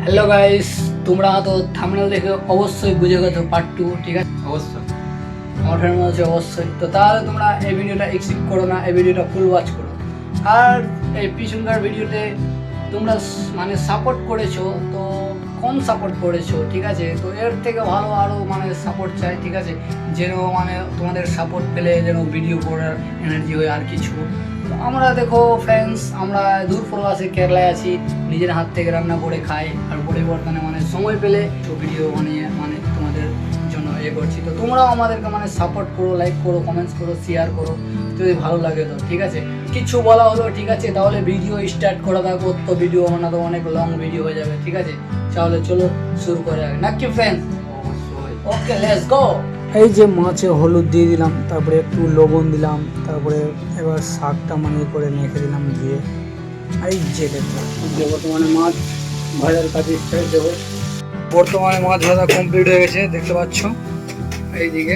Hello guys, তোমরা তো thumbnail দেখে অবশ্যই বুঝে গেছো পার্ট 2, ঠিক আছে? অবশ্যই আমার ফ্রেন্ড মনে হচ্ছে অবশ্যই। তো তাহলে তোমরা এই ভিডিওটা স্কিপ করো না, এই ভিডিওটা ফুল ওয়াচ করো। আর এই পিছনকার ভিডিওতে তোমরা মানে সাপোর্ট করেছো, তো কম সাপোর্ট করেছো, ঠিক আছে? তো এর থেকে ভালো আরও মানে সাপোর্ট চাই, ঠিক আছে? যেন মানে তোমাদের সাপোর্ট পেলে যেন ভিডিও করার এনার্জি হয় আর কিছু। তো আমরা দেখো ফ্রেন্ডস, আমরা দূর প্রবাসে কেরালায় আছি, নিজের হাত থেকে রান্না করে খাই, আর পরিবর্তনে মানে সময় পেলে তো ভিডিও বানিয়ে মানে তোমাদের জন্য করছি। তো তোমরাও আমাদেরকে মানে সাপোর্ট করো, লাইক করো, কমেন্টস করো, শেয়ার করো যদি ভালো লাগে তো, ঠিক আছে? কিছু বলা হলো, ঠিক আছে? তাহলে ভিডিও স্টার্ট করা থাকবো, তো ভিডিও বানাতে অনেক লং ভিডিও হয়ে যাবে, ঠিক আছে? তাহলে চলো শুরু করে আগে নাকি ফ্রেন্ডস? Okay, let's go. এই যে মাছে হলুদ দিয়ে দিলাম, তারপরে একটু লবণ দিলাম, তারপরে এবার শাকটা মানে করে মেখে দিলাম ধুয়ে। এই যে দেখো বর্তমানে মাছ ভাজার কাজে স্টার্ট দেবো। বর্তমানে মাছ ভাজা কমপ্লিট হয়ে গেছে, দেখতে পাচ্ছ এইদিকে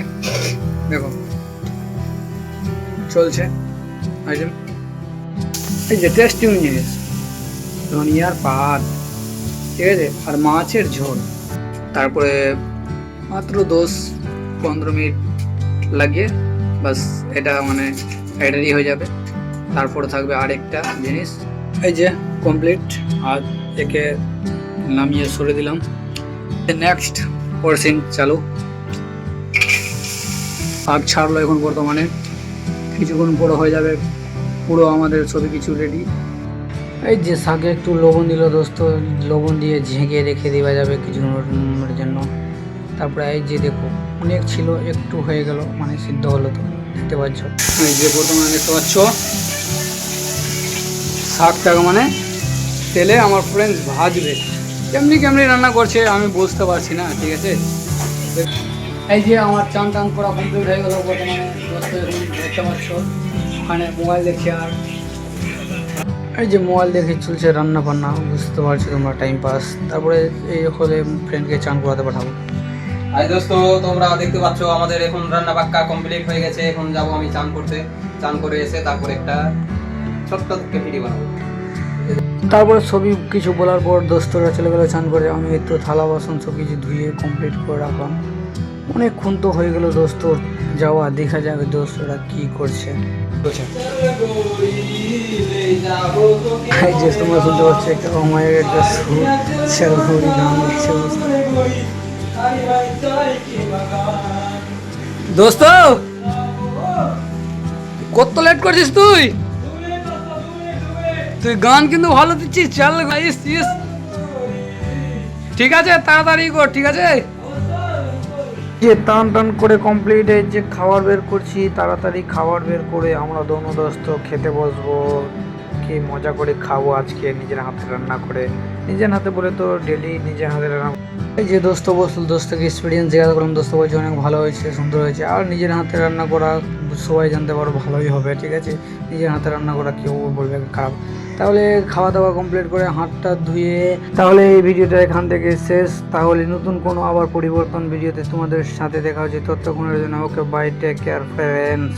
দেখো চলছে। এই যে টেস্টিং জিনিস, ধনিয়ার পাত, ঠিক আছে, আর মাছের ঝোল। তারপরে মাত্র 10-15 মিনিট লাগিয়ে বাস এটা মানে রেডি হয়ে যাবে। তারপরে থাকবে আরেকটা জিনিস, এই যে কমপ্লিট। আর একে নামিয়ে সরে দিলাম। নেক্সট পোরশন চালু। শাক ছাড়লো এখন বর্তমানে, কিছুক্ষণ পরে হয়ে যাবে পুরো আমাদের সবই কিছু রেডি। এই যে শাকে একটু লবণ দিল দোস্ত, লবণ দিয়ে ঝেঁকে রেখে দেওয়া যাবে কিছুক্ষণের জন্য। তারপরে এই যে দেখো অনেক ছিল, একটু হয়ে গেল মানে সিদ্ধ হলো, তো দেখতে পাচ্ছ। এই যে বর্তমানে দেখতে পাচ্ছ শাকটাকে মানে তেলে আমার ফ্রেন্ডস ভাজবে। কেমনি কেমনি রান্না করছে আমি বুঝতে পারছি না, ঠিক আছে? এই যে আমার চান টান করা কমপ্লিট হয়ে গেল বর্তমানে দোস্ত, দেখতে পাচ্ছ ওখানে মোবাইল দেখছে। আর এই যে মোবাইল দেখে চলছে রান্না বান্না, বুঝতে পারছো তোমরা, টাইম পাস। তারপরে এই হলে ফ্রেন্ডকে চান করাতে পাঠাবো। আই দোস্ত, তোমরা দেখতে পাচ্ছ আমাদের এখন রান্না বাক্কা কমপ্লিট হয়ে গেছে। এখন যাব আমি চান করতে, চান করে এসে তারপর একটা ছোট্ট ভিডিও বানাবো। তারপরে সবই কিছু বলার পর দোস্তরা চলে গেলো চান করে। আমি একটু থালা বাসন সব কিছু ধুয়ে কমপ্লিট করে রাখলাম। অনেকক্ষণ তো হয়ে গেল দোস্ত যাওয়া, দেখা যাবে দোস্তরা কি করছে। এই যে তোমরা শুনতে পাচ্ছ একটা অমায়ের একটা সুর গান দিচ্ছে দোস্ত। কত লেট করছিস তুই? তুই গান কিন্তু ভালো দিচ্ছিস, চল গাইস। ঠিক আছে, তাড়াতাড়ি কর, ঠিক আছে? যে টান টান করে কমপ্লিট, এই যে খাবার বের করছি, তাড়াতাড়ি খাবার বের করে আমরা দোনো দোস্ত খেতে বসবো। কি মজা করে খাবো আজকে, নিজের হাতে রান্না করে। নিজের হাতে বলে তো ডেলি নিজের হাতে রান্না। এই যে দোস্ত বসল, দোস্তকে এক্সপিরিয়েন্স জিজ্ঞাসা করলাম, দোস্ত বলছে অনেক ভালো হয়েছে, সুন্দর হয়েছে। আর নিজের হাতে রান্না করা সবাই জানতে পারো ভালোই হবে, ঠিক আছে? নিজের হাতে রান্না করা কেউ বলবে খারাপ। তাহলে খাওয়া দাওয়া কমপ্লিট করে হাতটা ধুয়ে তাহলে এই ভিডিওটা এখান থেকে শেষ। তাহলে নতুন কোনো আবার পরিবর্তন ভিডিওতে তোমাদের সাথে দেখা হচ্ছে। ততক্ষণের জন্য okay bye, take care friends.